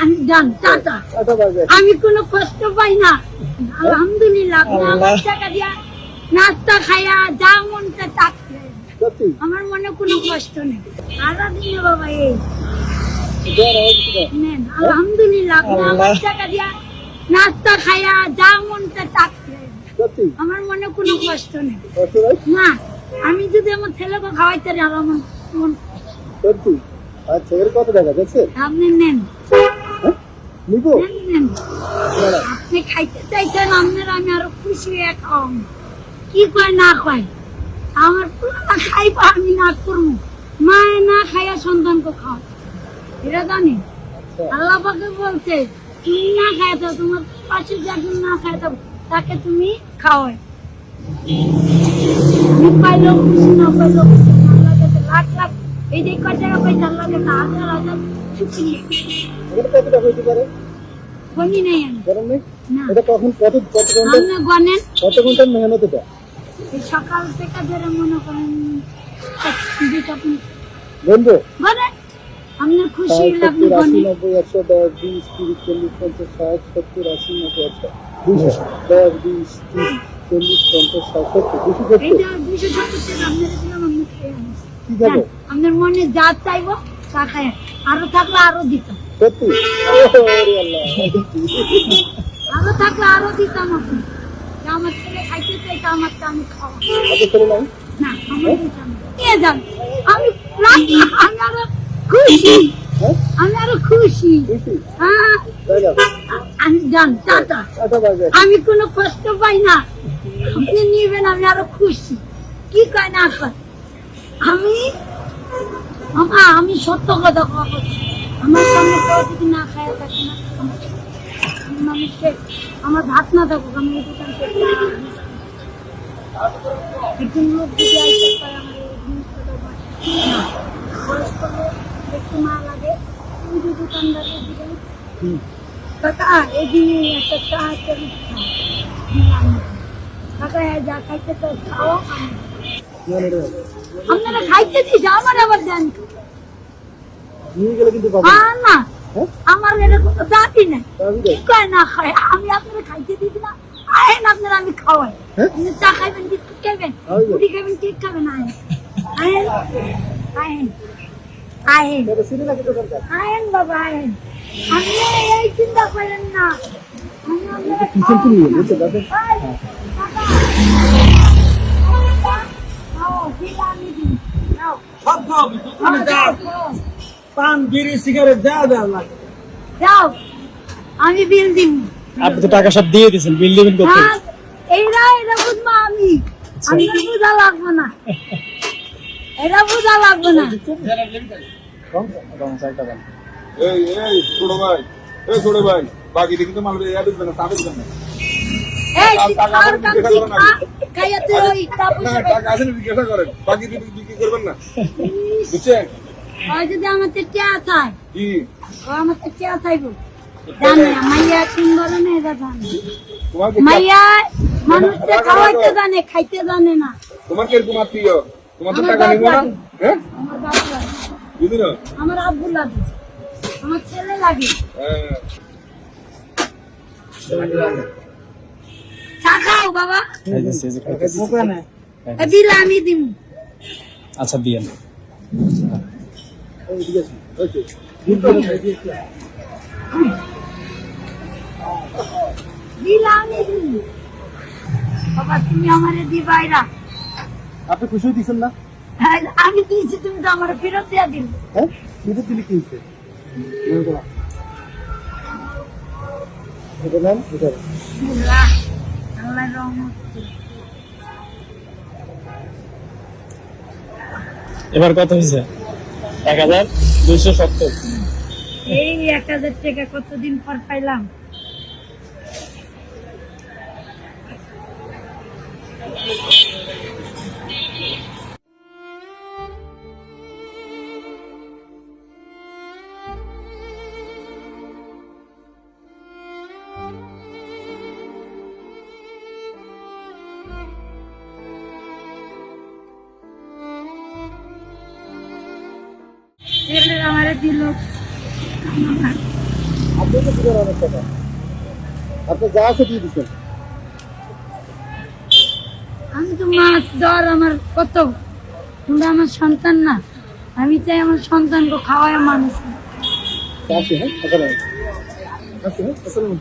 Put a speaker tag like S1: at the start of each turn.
S1: আমি জান টাটা। আমি কোনো কষ্ট পাই না, আলহামদুলিল্লাহ। আমার টাকা দিয়া নাস্তা খাইয়া যা মন চায় তা খাই। আমার মনে কোনো কষ্ট নেই। সারা দিনে বাবা এই নেন, আলহামদুলিল্লাহ। আমার টাকা দিয়া নাস্তা খাইয়া যা মন চায় তা খাই। আমার মনে কোনো কষ্ট নেই না। আমি যদি আমার ছেলেকে খাওয়াইতে আমার মন
S2: সত্যি। আচ্ছা, এর কত টাকা দেখছেন?
S1: আপনি নেন,
S2: নিব
S1: নেন, নেন। আপনি খাইতে চাইছেন, আপনার আমি আরো খুশি হয়ে খাওয়াম। কি কয় না কয়, আমার পুরোটা খাইবা, আমি না করবো। মায়ে না খাইয়া সন্তানকে খাও, এটা জানি। আল্লাহ পাকে বলছে তুমি না খাই দাও, তোমার পাশে যাকে না খাই দাও তাকে তুমি খাওয়াই। পাইলেও খুশি, না পাইলেও খুশি। আল্লাহ কাছে লাখ লাখ, এই যে কয় টাকা পয়সা আল্লাহ কাছে হাজার হাজার শুকরিয়া।
S2: এখানে কত টাকা হইতে পারে?
S1: গনি নেই আমি
S2: জানেন না?
S1: না।
S2: এটা কখন কত ঘন্টা
S1: আপনি গনেন,
S2: কত ঘন্টার মেহনত এটা?
S1: এই সকাল থেকে ধরে মনে করেন দুইটা
S2: বন্ধু
S1: গনেন। আপনার খুশি হলে আপনি
S2: 80,
S1: গনেন।
S2: 90, 100, 10, 20, 30, 40, 50, 60, 70, 80, 90, 100, 200, 10, 20, 30, 40, 50, 60, 70, 200
S1: এই যে 270 টাকা আপনার দিলাম, আপনি খেয়ে আনেন।
S2: ঠিক আছে?
S1: আপনার মনে যা চাইবো তা খায়, আরো থাকলে আরো দিতাম,
S2: সত্যি? ওরে আল্লাহ।
S1: আরো থাকলে আরো দিতাম। আপনি যে আমার ছেলে খাইতে চাইতে আমার তা আমি খাওয়া
S2: আপনার ছেলে নাই?
S1: না, আমার দিতাম না। নিয়ে যান, আমি আমি আরো খুশি,
S2: হ্যাঁ?
S1: আমি আরো খুশি।
S2: খুশি?
S1: হ্যাঁ,
S2: তাই না?
S1: আমি জান টাটা।
S2: Tata, bye bye.
S1: আমি কোনো কষ্ট পাই না, আপনি নিবেন, আমি আরো খুশি। কি কয় না কয়, আমি সত্য কথা কথা, আমার সামনে কেউ যদি না খায় থাকে না, মানুষকে আমার ভাত না থাকুক, আমি এই দোকান থেকে একজন লোক যদি আইসে পায় আমার এই জিনিসটা দেবো না, বয়স্ক লোক একটু না লাগে, ওই যে দোকানদারের দিবেন কাকা এদিকে একটা চা একটা দিলাম, কাকা যা খাইতে চাই খাও। আপনারা খাইতে দিস, আমার আবার দেন
S2: নিয়ে গেলে কিন্তু পাবেন।
S1: না।
S2: হ্যাঁ?
S1: আমার এরকম তো জাতি নাই,
S2: পাবি তো?
S1: কি কয় না খায়, আমি আপনারা খাইতে দিচ্ছি না। আয়েন, আপনারা আমি খাওয়াই।
S2: হ্যাঁ?
S1: আপনি চা খাইবেন, বিস্কুট খাইবেন,
S2: খাওয়াই যাবে।
S1: রুটি খাইবেন, কেক খাবেন, আয়েন আয়েন আয়েন আয়েন
S2: এটা সিনে নাকি দোকানদার?
S1: আয়েন বাবা আয়েন। আপনি এই চিন্তা করেন না, আমি আপনারা
S2: কিসের কি নিয়ে বুঝতে পারছেন?
S1: খাওয়াই। কাকা, খাও, দিলা আমি দিই, নাও।
S3: সব খাওয়াবি, দোকানে যা পান বিড়ি সিগারেট যা যা লাগে।
S1: যাও, আমি বিল দিব।
S4: আপনি তো টাকা সব দিয়ে দিয়েছেন, বিল দিবেন কত?
S1: হ্যাঁ, এরা বুঝবো, আমি বুঝা লাগবো না, এরা বুঝা লাগবো না।
S5: এই ছোট ভাই বাকি দেখি তো মাল বেচবে না, টাকা দেবেন না।
S1: এই
S5: টাকা
S1: আর কাম
S5: জিজ্ঞাসা করেন
S1: শিখা, খাইয়া তুই ওই টাকা
S5: না, টাকা আছে না জিজ্ঞাসা করেন, বাকি বিক্রি করবেন না, বুঝছেন?
S1: ওই যদি আমার টিয়া চায়,
S5: কি
S1: ও আমার টিয়া চাইবো, জানে মাইয়া কোন ধরনের এটা জানে।
S5: তোমার
S1: মাইয়া মানুষকে খাওয়াইতে জানে, খাইতে জানে না।
S5: তোমার কিরকম আত্মীয়? তোমার তো
S1: আমার
S5: টাকা নিব না,
S1: বাপ
S5: হ্যাঁ
S1: আমার বাপ লাগে,
S5: বুঝলি না?
S1: আমার আব্বু লাগে, আমার ছেলে লাগে।
S5: হ্যাঁ
S1: চা খাও বাবা,
S3: ওখানে
S1: বিল আমি দিব।
S4: আচ্ছা দিয়েন।
S2: এইদিকে আসুন। ওকে।
S1: বিল আমি দিব বাবা, তুমি আমারে দিবাইরা।
S2: আপনি খুশি হইতেছেন না?
S1: হ্যাঁ, আমি দিয়েছি, তুমি তো আমার ফেরত দিয়া দিল।
S2: হ্যাঁ? এটা দিলে কি হয়েছে? এটা নেন, এটা নেন।
S1: আল্লাহ, আল্লাহর রহমত।
S4: এবার কত হয়েছে? 1270।
S1: এই 1000 টাকা কতদিন পর পাইলাম। ছেলে আমার দিল।
S2: আপনি তো দিলেন অনেক টাকা, আপনি যা আছে দিয়ে দিচ্ছেন।
S1: আমি তো মাছ ধর আমার কত, তোমরা আমার সন্তান না, আমি চাই আমার সন্তানকে খাওয়ায় মানুষ।
S2: আসি, হ্যাঁ, আসসালাম। আসি, হ্যাঁ, আসসালাম।